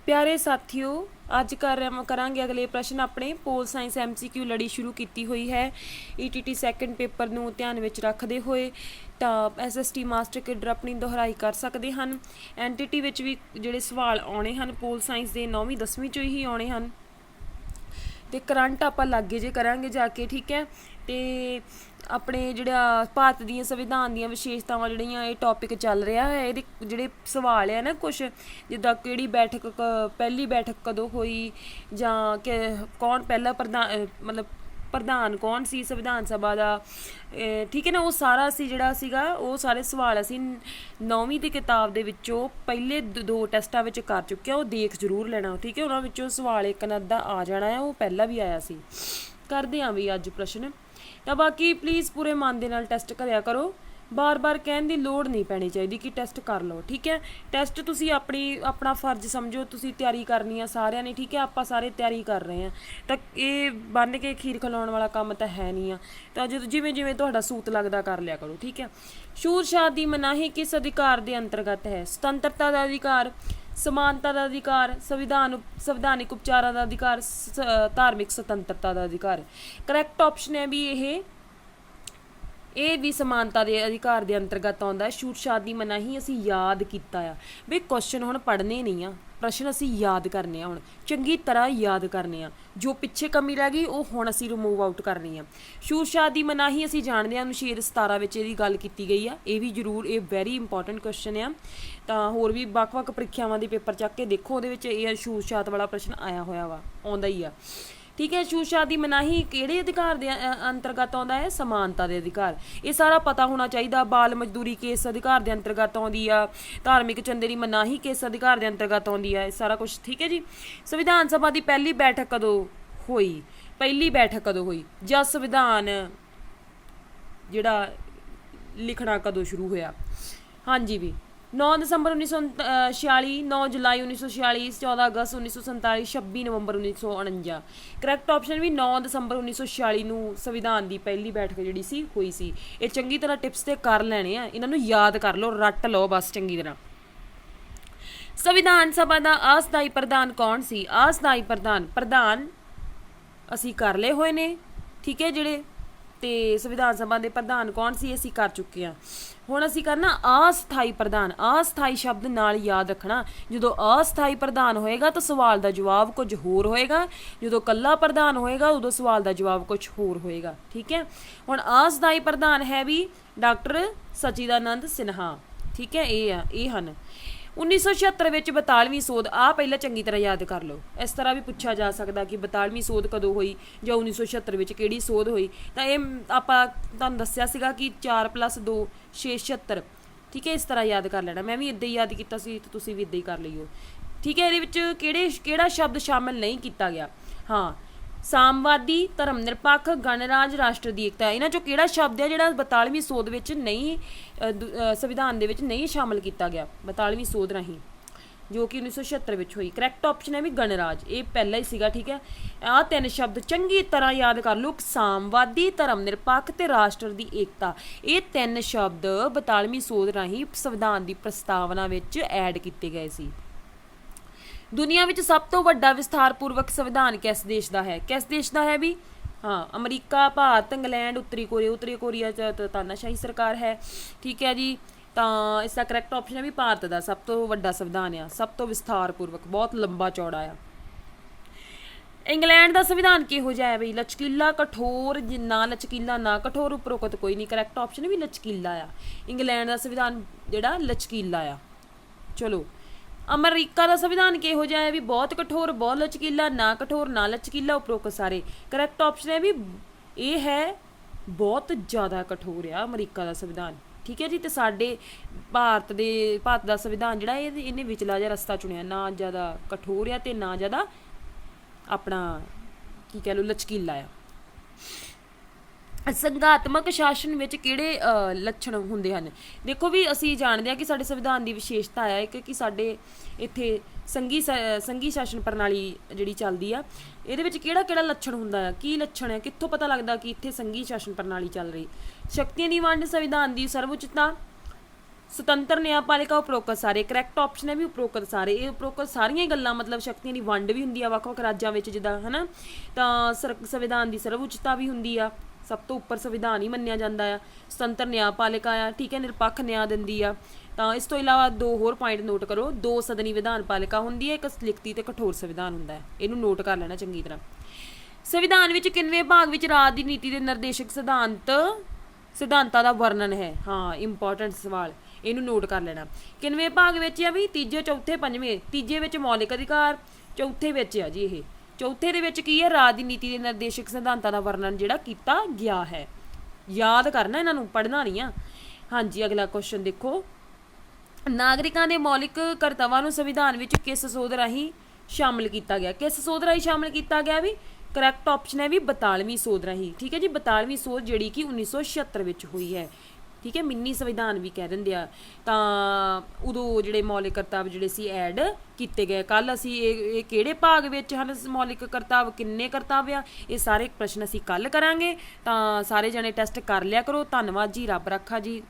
प्यारे साथियों, ਅੱਜ ਕਰਾਂਗੇ ਅਗਲੇ ਪ੍ਰਸ਼ਨ ਆਪਣੇ। ਪੋਲ ਸਾਇੰਸ MCQ ਲੜੀ ਸ਼ੁਰੂ ਕੀਤੀ ਹੋਈ ਹੈ ETT ਸੈਕੰਡ ਪੇਪਰ ਨੂੰ ਧਿਆਨ ਵਿੱਚ ਰੱਖਦੇ ਹੋਏ। ਤਾਂ SST ਮਾਸਟਰ ਕੇਡਰ ਆਪਣੀ ਦੁਹਰਾਈ ਕਰ ਸਕਦੇ ਹਨ। NTT ਵਿੱਚ ਵੀ ਜਿਹੜੇ ਸਵਾਲ ਆਉਣੇ ਹਨ ਪੋਲ ਸਾਇੰਸ ਦੇ 9ਵੀਂ 10ਵੀਂ ਚੋਂ ਹੀ ਆਉਣੇ ਹਨ। ਤੇ ਕਰੰਟ ਆਪਾਂ ਲਾਗੇ ਜੇ ਕਰਾਂਗੇ ਜਾ ਕੇ, ਠੀਕ ਹੈ। ਤੇ ਆਪਣੇ ਜਿਹੜਾ ਭਾਰਤ ਦੀਆਂ ਸੰਵਿਧਾਨ ਦੀਆਂ ਵਿਸ਼ੇਸ਼ਤਾਵਾਂ ਜਿਹੜੀਆਂ ਇਹ ਟੌਪਿਕ ਚੱਲ ਰਿਹਾ ਹੈ, ਇਹਦੇ ਜਿਹੜੇ ਸਵਾਲ ਆ ਨਾ ਕੁਛ, ਜਿੱਦਾਂ ਕਿਹੜੀ ਬੈਠਕ ਪਹਿਲੀ ਬੈਠਕ ਕਦੋਂ ਹੋਈ, ਜਾਂ ਕਿ ਕੌਣ ਪਹਿਲਾ ਮਤਲਬ ਪ੍ਰਧਾਨ ਕੌਣ ਸੀ ਸੰਵਿਧਾਨ ਸਭਾ ਦਾ, ਠੀਕ ਹੈ ਨਾ। ਉਹ ਸਾਰਾ ਅਸੀਂ ਜਿਹੜਾ ਸੀਗਾ ਉਹ ਸਾਰੇ ਸਵਾਲ ਅਸੀਂ 9ਵੀਂ ਦੀ ਕਿਤਾਬ ਦੇ ਵਿੱਚੋਂ ਪਹਿਲੇ 2 ਟੈਸਟਾਂ ਵਿੱਚ ਕਰ ਚੁੱਕੇ ਹਾਂ। ਉਹ ਦੇਖ ਜ਼ਰੂਰ ਲੈਣਾ, ਠੀਕ ਹੈ। ਉਹਨਾਂ ਵਿੱਚੋਂ ਸਵਾਲ ਇੱਕ ਨਾ ਅੱਧਾ ਆ ਜਾਣਾ ਹੈ, ਉਹ ਪਹਿਲਾਂ ਵੀ ਆਇਆ ਸੀ। ਕਰਦੇ ਹਾਂ ਵੀ ਅੱਜ ਪ੍ਰਸ਼ਨ। ਤਾਂ ਬਾਕੀ ਪਲੀਜ਼ ਪੂਰੇ ਮਨ ਦੇ ਨਾਲ ਟੈਸਟ ਕਰਿਆ ਕਰੋ, ਬਾਰ-ਬਾਰ ਕਹਿਣ ਦੀ ਲੋੜ ਨਹੀਂ ਪੈਣੀ ਚਾਹੀਦੀ ਕਿ ਟੈਸਟ ਕਰ ਲਓ, ਠੀਕ ਹੈ। ਟੈਸਟ ਤੁਸੀਂ ਆਪਣਾ ਫਰਜ਼ ਸਮਝੋ, ਤੁਸੀਂ ਤਿਆਰੀ ਕਰਨੀ ਆ ਸਾਰਿਆਂ ਨੇ, ਠੀਕ ਹੈ। ਆਪਾਂ ਸਾਰੇ ਤਿਆਰੀ ਕਰ ਰਹੇ ਹਾਂ, ਤਾਂ ਇਹ ਬੰਨ੍ਹ ਕੇ ਖੀਰ ਖਿਲਾਉਣ ਵਾਲਾ ਕੰਮ ਤਾਂ ਹੈ ਨਹੀਂ ਆ। ਤਾਂ ਜਦੋਂ ਜਿਵੇਂ ਤੁਹਾਡਾ ਸੂਤ ਲੱਗਦਾ ਕਰ ਲਿਆ ਕਰੋ, ਠੀਕ ਹੈ। ਛੂਤ ਛਾਤ ਦੀ ਮਨਾਹੀ ਕਿਸ ਅਧਿਕਾਰ ਦੇ ਅੰਤਰਗਤ ਹੈ? ਸੁਤੰਤਰਤਾ ਦਾ ਅਧਿਕਾਰ, ਸਮਾਨਤਾ ਦਾ ਅਧਿਕਾਰ, ਸੰਵਿਧਾਨਿਕ ਉਪਚਾਰਾਂ ਦਾ ਅਧਿਕਾਰ, ਧਾਰਮਿਕ ਸੁਤੰਤਰਤਾ ਦਾ ਅਧਿਕਾਰ। ਕਰੈਕਟ ਆਪਸ਼ਨ ਹੈ ਵੀ ਇਹ ਵੀ ਸਮਾਨਤਾ ਦੇ ਅਧਿਕਾਰ ਦੇ ਅੰਤਰਗਤ ਆਉਂਦਾ ਹੈ। ਛੂਟ ਛਾਤ ਦੀ ਮਨਾਹੀ ਅਸੀਂ ਯਾਦ ਕੀਤਾ ਆ ਵੀ ਕੁਐਸਚਨ ਹੁਣ ਪੜ੍ਹਨੇ ਨਹੀਂ ਆ, ਪ੍ਰਸ਼ਨ ਅਸੀਂ ਯਾਦ ਕਰਨੇ ਆ, ਹੁਣ ਚੰਗੀ ਤਰ੍ਹਾਂ ਯਾਦ ਕਰਨੇ ਆ। ਜੋ ਪਿੱਛੇ ਕਮੀ ਰਹਿ ਗਈ ਉਹ ਹੁਣ ਅਸੀਂ ਰਿਮੂਵ ਆਊਟ ਕਰਨੀ ਆ। ਛੂਟ ਛਾਤ ਦੀ ਮਨਾਹੀ ਅਸੀਂ ਜਾਣਦੇ ਹਾਂ ਅਨੁਛੇਦ 17 ਵਿੱਚ ਇਹਦੀ ਗੱਲ ਕੀਤੀ ਗਈ ਆ। ਇਹ ਵੀ ਜ਼ਰੂਰ, ਇਹ ਵੈਰੀ ਇੰਪੋਰਟੈਂਟ ਕੁਐਸਚਨ ਆ। ਤਾਂ ਹੋਰ ਵੀ ਵੱਖ-ਵੱਖ ਪ੍ਰੀਖਿਆਵਾਂ ਦੇ ਪੇਪਰ ਚੱਕ ਕੇ ਦੇਖੋ, ਉਹਦੇ ਵਿੱਚ ਇਹ ਛੂਟ ਛਾਤ ਵਾਲਾ ਪ੍ਰਸ਼ਨ ਆਇਆ ਹੋਇਆ ਵਾ, ਆਉਂਦਾ ਹੀ ਆ, ਠੀਕ ਹੈ। ਛੂਤ ਛਾਤ ਦੀ ਮਨਾਹੀ ਕਿਹੜੇ ਅਧਿਕਾਰ ਦੇ ਅੰਤਰਗਤ ਆਉਂਦਾ ਹੈ? ਸਮਾਨਤਾ ਦੇ ਅਧਿਕਾਰ। ਇਹ ਸਾਰਾ ਪਤਾ ਹੋਣਾ ਚਾਹੀਦਾ। ਬਾਲ ਮਜ਼ਦੂਰੀ ਕਿਸ ਅਧਿਕਾਰ ਦੇ ਅੰਤਰਗਤ ਆਉਂਦੀ ਆ? ਧਾਰਮਿਕ ਚੰਦੇ ਦੀ ਮਨਾਹੀ ਕਿਸ ਅਧਿਕਾਰ ਦੇ ਅੰਤਰਗਤ ਆਉਂਦੀ ਆ? ਇਹ ਸਾਰਾ ਕੁਝ, ਠੀਕ ਹੈ ਜੀ। ਸੰਵਿਧਾਨ ਸਭਾ ਦੀ ਪਹਿਲੀ ਬੈਠਕ ਕਦੋਂ ਹੋਈ? ਪਹਿਲੀ ਬੈਠਕ ਕਦੋਂ ਹੋਈ? ਜਾਂ ਸੰਵਿਧਾਨ ਜਿਹੜਾ ਲਿਖਣਾ ਕਦੋਂ ਸ਼ੁਰੂ ਹੋਇਆ? ਹਾਂਜੀ ਵੀ 9 ਦਸੰਬਰ 1946, 9 ਜੁਲਾਈ 1946, 14 ਅਗਸਤ 1947, 26 ਨਵੰਬਰ 1949। ਕਰੈਕਟ ਆਪਸ਼ਨ ਵੀ 9 ਦਸੰਬਰ 1946 ਨੂੰ ਸੰਵਿਧਾਨ ਦੀ ਪਹਿਲੀ ਬੈਠਕ ਜਿਹੜੀ ਸੀ ਹੋਈ ਸੀ। ਇਹ ਚੰਗੀ ਤਰ੍ਹਾਂ ਟਿਪਸ ਤੇ ਕਰ ਲੈਣੇ ਆ, ਇਹਨਾਂ ਨੂੰ ਯਾਦ ਕਰ ਲਓ, ਰੱਟ ਲਓ ਬਸ ਚੰਗੀ ਤਰ੍ਹਾਂ। ਸੰਵਿਧਾਨ ਸਭਾ ਦਾ ਅਸਥਾਈ ਪ੍ਰਧਾਨ ਕੌਣ ਸੀ? ਅਸਥਾਈ ਪ੍ਰਧਾਨ ਅਸੀਂ ਕਰ ਲਏ ਹੋਏ ਨੇ, ਠੀਕ ਹੈ ਜਿਹੜੇ। ਤੇ ਸੰਵਿਧਾਨ ਸਭਾ ਦੇ ਪ੍ਰਧਾਨ ਕੌਣ ਸੀ ਅਸੀਂ ਕਰ ਚੁੱਕੇ ਹਾਂ। ਹੁਣ ਅਸੀਂ ਕਰਨਾ ਅਸਥਾਈ ਪ੍ਰਧਾਨ। ਅਸਥਾਈ ਸ਼ਬਦ ਨਾਲ ਯਾਦ ਰੱਖਣਾ, ਜਦੋਂ ਅਸਥਾਈ ਪ੍ਰਧਾਨ ਹੋਏਗਾ ਤਾਂ ਸਵਾਲ ਦਾ ਜਵਾਬ ਕੁਝ ਹੋਰ ਹੋਏਗਾ, ਜਦੋਂ ਕੱਲਾ ਪ੍ਰਧਾਨ ਹੋਏਗਾ ਉਦੋਂ ਸਵਾਲ ਦਾ ਜਵਾਬ ਕੁਝ ਹੋਰ ਹੋਏਗਾ, ਠੀਕ ਹੈ। ਹੁਣ ਅਸਥਾਈ ਪ੍ਰਧਾਨ ਹੈ ਵੀ ਡਾਕਟਰ ਸਚਿਦਾਨੰਦ ਸਿਨਹਾ, ਠੀਕ ਹੈ। ਇਹ ਹਨ 1976 ਵਿੱਚ 42ਵੀਂ ਸੋਧ। ਪਹਿਲਾਂ ਚੰਗੀ ਤਰ੍ਹਾਂ ਯਾਦ ਕਰ ਲਓ। ਇਸ ਤਰ੍ਹਾਂ ਵੀ ਪੁੱਛਿਆ ਜਾ ਸਕਦਾ ਕਿ 42ਵੀਂ ਸੋਧ ਕਦੋਂ ਹੋਈ ਜਾਂ 1976 ਵਿੱਚ ਕਿਹੜੀ ਸੋਧ ਹੋਈ। ਤਾਂ ਇਹ ਆਪਾਂ ਤੁਹਾਨੂੰ ਦੱਸਿਆ ਸੀਗਾ ਕਿ 4 + 2 6 76, ਠੀਕ ਹੈ। ਇਸ ਤਰ੍ਹਾਂ ਯਾਦ ਕਰ ਲੈਣਾ। ਮੈਂ ਵੀ ਇੱਦਾਂ ਹੀ ਯਾਦ ਕੀਤਾ ਸੀ ਤੇ ਤੁਸੀਂ ਵੀ ਇੱਦਾਂ ਹੀ ਕਰ ਲਈਓ, ਠੀਕ ਹੈ। ਇਹਦੇ ਵਿੱਚ ਕਿਹੜਾ ਸ਼ਬਦ ਸ਼ਾਮਿਲ ਨਹੀਂ ਕੀਤਾ ਗਿਆ? ਹਾਂ, ਸਾਮਵਾਦੀ, ਧਰਮ ਨਿਰਪੱਖ, ਗਣਰਾਜ, ਰਾਸ਼ਟਰ ਦੀ ਏਕਤਾ। ਇਹਨਾਂ 'ਚੋਂ ਕਿਹੜਾ ਸ਼ਬਦ ਹੈ ਜਿਹੜਾ 42ਵੀਂ ਸੋਧ ਵਿੱਚ ਨਹੀਂ, ਸੰਵਿਧਾਨ ਦੇ ਵਿੱਚ ਨਹੀਂ ਸ਼ਾਮਿਲ ਕੀਤਾ ਗਿਆ 42ਵੀਂ ਸੋਧ ਰਾਹੀਂ, ਜੋ ਕਿ 1976 ਵਿੱਚ ਹੋਈ? ਕਰੈਕਟ ਆਪਸ਼ਨ ਹੈ ਵੀ ਗਣਰਾਜ। ਇਹ ਪਹਿਲਾਂ ਹੀ ਸੀਗਾ, ਠੀਕ ਹੈ। ਆਹ 3 ਸ਼ਬਦ ਚੰਗੀ ਤਰ੍ਹਾਂ ਯਾਦ ਕਰ ਲਓ। ਸਾਮਵਾਦੀ, ਧਰਮ ਨਿਰਪੱਖ ਤੇ ਰਾਸ਼ਟਰ ਦੀ ਏਕਤਾ। ਇਹ 3 ਸ਼ਬਦ 42ਵੀਂ ਸੋਧ ਰਾਹੀਂ ਸੰਵਿਧਾਨ ਦੀ ਪ੍ਰਸਤਾਵਨਾ ਵਿੱਚ ਐਡ ਕੀਤੇ ਗਏ ਸੀ। ਦੁਨੀਆ ਵਿੱਚ ਸਭ ਤੋਂ ਵੱਡਾ ਵਿਸਥਾਰਪੂਰਵਕ ਸੰਵਿਧਾਨ ਕਿਸ ਦੇਸ਼ ਦਾ ਹੈ? ਕਿਸ ਦੇਸ਼ ਦਾ ਹੈ ਵੀ? ਹਾਂ, ਅਮਰੀਕਾ, ਭਾਰਤ, ਇੰਗਲੈਂਡ, ਉੱਤਰੀ ਕੋਰੀਆ 'ਚ ਤਾਨਾਸ਼ਾਹੀ ਸਰਕਾਰ ਹੈ, ਠੀਕ ਹੈ ਜੀ। ਤਾਂ ਇਸ ਦਾ ਕਰੈਕਟ ਆਪਸ਼ਨ ਹੈ ਵੀ ਭਾਰਤ ਦਾ ਸਭ ਤੋਂ ਵੱਡਾ ਸੰਵਿਧਾਨ ਆ, ਸਭ ਤੋਂ ਵਿਸਥਾਰਪੂਰਵਕ, ਬਹੁਤ ਲੰਬਾ ਚੌੜਾ ਆ। ਇੰਗਲੈਂਡ ਦਾ ਸੰਵਿਧਾਨ ਕਿਹੋ ਜਿਹਾ ਹੈ ਬਈ? ਲਚਕੀਲਾ, ਕਠੋਰ, ਨਾ ਲਚਕੀਲਾ ਨਾ ਕਠੋਰ, ਉਪਰੋਕਤ ਕੋਈ ਨਹੀਂ। ਕਰੈਕਟ ਆਪਸ਼ਨ ਵੀ ਲਚਕੀਲਾ ਆ। ਇੰਗਲੈਂਡ ਦਾ ਸੰਵਿਧਾਨ ਜਿਹੜਾ ਲਚਕੀਲਾ ਆ। ਚਲੋ, ਅਮਰੀਕਾ ਦਾ ਸੰਵਿਧਾਨ ਕਿਹੋ ਜਿਹਾ ਹੈ ਵੀ? ਬਹੁਤ ਕਠੋਰ, ਬਹੁਤ ਲਚਕੀਲਾ, ਨਾ ਕਠੋਰ ਨਾ ਲਚਕੀਲਾ, ਉਪਰੋਕਤ ਸਾਰੇ। ਕਰੈਕਟ ਆਪਸ਼ਨ ਹੈ ਵੀ ਇਹ ਹੈ ਬਹੁਤ ਜ਼ਿਆਦਾ ਕਠੋਰ ਆ ਅਮਰੀਕਾ ਦਾ ਸੰਵਿਧਾਨ, ਠੀਕ ਹੈ ਜੀ। ਤੇ ਸਾਡੇ ਭਾਰਤ ਦਾ ਸੰਵਿਧਾਨ ਜਿਹੜਾ ਇਹਨੇ ਵਿਚਲਾ ਜਿਹਾ ਰਸਤਾ ਚੁਣਿਆ, ਨਾ ਜ਼ਿਆਦਾ ਕਠੋਰ ਆ ਤੇ ਨਾ ਜ਼ਿਆਦਾ ਆਪਣਾ ਕੀ ਕਹਿ ਲਓ ਲਚਕੀਲਾ ਆ। ਸੰਘਾਤਮਕ ਸ਼ਾਸਨ ਵਿੱਚ ਕਿਹੜੇ ਲੱਛਣ ਹੁੰਦੇ ਹਨ? ਦੇਖੋ ਵੀ ਅਸੀਂ ਜਾਣਦੇ ਹਾਂ ਕਿ ਸਾਡੇ ਸੰਵਿਧਾਨ ਦੀ ਵਿਸ਼ੇਸ਼ਤਾ ਹੈ ਇੱਕ ਕਿ ਸਾਡੇ ਇੱਥੇ ਸੰਘੀ ਸ਼ਾਸਨ ਪ੍ਰਣਾਲੀ ਜਿਹੜੀ ਚੱਲਦੀ ਆ, ਇਹਦੇ ਵਿੱਚ ਕਿਹੜਾ ਲੱਛਣ ਹੁੰਦਾ ਆ? ਕੀ ਲੱਛਣ ਹੈ? ਕਿੱਥੋਂ ਪਤਾ ਲੱਗਦਾ ਕਿ ਇੱਥੇ ਸੰਘੀ ਸ਼ਾਸਨ ਪ੍ਰਣਾਲੀ ਚੱਲ ਰਹੀ? ਸ਼ਕਤੀਆਂ ਦੀ ਵੰਡ, ਸੰਵਿਧਾਨ ਦੀ ਸਰਵਉੱਚਤਾ, ਸੁਤੰਤਰ ਨਿਆਂਪਾਲਿਕਾ ਉਪਰੋਕਤ ਸਾਰੇ ਕਰੈਕਟ ਆਪਸ਼ਨ ਹੈ ਵੀ ਉਪਰੋਕਤ ਸਾਰੇ। ਇਹ ਉਪਰੋਕਤ ਸਾਰੀਆਂ ਹੀ ਗੱਲਾਂ ਮਤਲਬ ਸ਼ਕਤੀਆਂ ਦੀ ਵੰਡ ਵੀ ਹੁੰਦੀ ਆ ਵੱਖ-ਵੱਖ ਰਾਜਾਂ ਵਿੱਚ ਜਿੱਦਾਂ ਹਨਾ, ਤਾਂ ਸੰਵਿਧਾਨ ਦੀ ਸਰਵ ਉੱਚਤਾ ਵੀ ਹੁੰਦੀ ਆ, ਸਭ ਤੋਂ ਉੱਪਰ ਸੰਵਿਧਾਨ ਹੀ ਮੰਨਿਆ ਜਾਂਦਾ ਆ। ਸੁਤੰਤਰ ਨਿਆਂਪਾਲਿਕਾ ਆ, ਠੀਕ ਹੈ, ਨਿਰਪੱਖ ਨਿਆਂ ਦਿੰਦੀ ਆ। ਤਾਂ ਇਸ ਤੋਂ ਇਲਾਵਾ 2 ਹੋਰ ਪੁਆਇੰਟ ਨੋਟ ਕਰੋ, 2 ਸਦਨੀ ਵਿਧਾਨ ਪਾਲਿਕਾ ਹੁੰਦੀ ਹੈ, 1 ਲਿਖਤੀ ਤੇ ਕਠੋਰ ਸੰਵਿਧਾਨ ਹੁੰਦਾ ਹੈ। ਇਹਨੂੰ ਨੋਟ ਕਰ ਲੈਣਾ ਚੰਗੀ ਤਰ੍ਹਾਂ। ਸੰਵਿਧਾਨ ਵਿੱਚ ਕਿੰਨਵੇਂ ਭਾਗ ਵਿੱਚ ਰਾਜ ਦੀ ਨੀਤੀ ਦੇ ਨਿਰਦੇਸ਼ਕ ਸਿਧਾਂਤਾਂ ਦਾ ਵਰਣਨ ਹੈ? ਹਾਂ, ਇੰਪੋਰਟੈਂਟ ਸਵਾਲ, ਇਹਨੂੰ ਨੋਟ ਕਰ ਲੈਣਾ। ਕਿੰਨਵੇਂ ਭਾਗ ਵਿੱਚ ਆ ਵੀ? ਤੀਜੇ, ਚੌਥੇ, ਪੰਜਵੇਂ। ਤੀਜੇ ਵਿੱਚ ਮੌਲਿਕ ਅਧਿਕਾਰ, ਚੌਥੇ ਵਿੱਚ ਆ ਜੀ ਇਹ। ਚੌਥੇ ਦੇ ਵਿੱਚ ਕੀ ਹੈ? ਰਾਜ ਦੀ ਨੀਤੀ ਦੇ ਨਿਰਦੇਸ਼ਕ ਸਿਧਾਂਤਾਂ ਦਾ ਵਰਣਨ ਜਿਹੜਾ ਕੀਤਾ ਗਿਆ ਹੈ। ਯਾਦ ਕਰਨਾ ਇਹਨਾਂ ਨੂੰ, ਪੜ੍ਹਨਾ ਨਹੀਂ ਆ। ਹਾਂਜੀ, ਅਗਲਾ ਕੁਐਸਚਨ ਦੇਖੋ, ਨਾਗਰਿਕਾਂ ਦੇ ਮੌਲਿਕ ਕਰਤੱਵਾਂ ਨੂੰ ਸੰਵਿਧਾਨ ਵਿੱਚ ਕਿਸ ਸੋਧ ਰਾਹੀਂ ਸ਼ਾਮਲ ਕੀਤਾ ਗਿਆ? ਕਿਸ ਸੋਧ ਰਾਹੀਂ ਸ਼ਾਮਲ ਕੀਤਾ ਗਿਆ ਵੀ? ਕਰੈਕਟ ਆਪਸ਼ਨ ਹੈ ਵੀ 42ਵੀਂ ਸੋਧ ਰਾਹੀਂ, ਠੀਕ ਹੈ ਜੀ। 42ਵੀਂ ਸੋਧ ਜਿਹੜੀ ਕਿ 1976 ਵਿੱਚ ਹੋਈ ਹੈ, ਠੀਕ ਹੈ, ਮਿੰਨੀ ਸੰਵਿਧਾਨ ਵੀ ਕਹਿ ਦਿੰਦੇ ਆ। ਤਾਂ ਉਦੋਂ ਜਿਹੜੇ ਮੌਲਿਕ ਕਰਤੱਵ ਜਿਹੜੇ ਸੀ ਐਡ ਕੀਤੇ ਗਏ। ਕੱਲ ਅਸੀਂ ਇਹ ਕਿਹੜੇ ਭਾਗ ਵਿੱਚ ਹਨ ਮੌਲਿਕ ਕਰਤੱਵ, ਕਿੰਨੇ ਕਰਤੱਵ ਆ, ਇਹ ਸਾਰੇ ਪ੍ਰਸ਼ਨ ਅਸੀਂ ਕੱਲ ਕਰਾਂਗੇ। ਤਾਂ ਸਾਰੇ ਜਣੇ ਟੈਸਟ ਕਰ ਲਿਆ ਕਰੋ। ਧੰਨਵਾਦ ਜੀ, ਰੱਬ ਰੱਖਾ ਜੀ।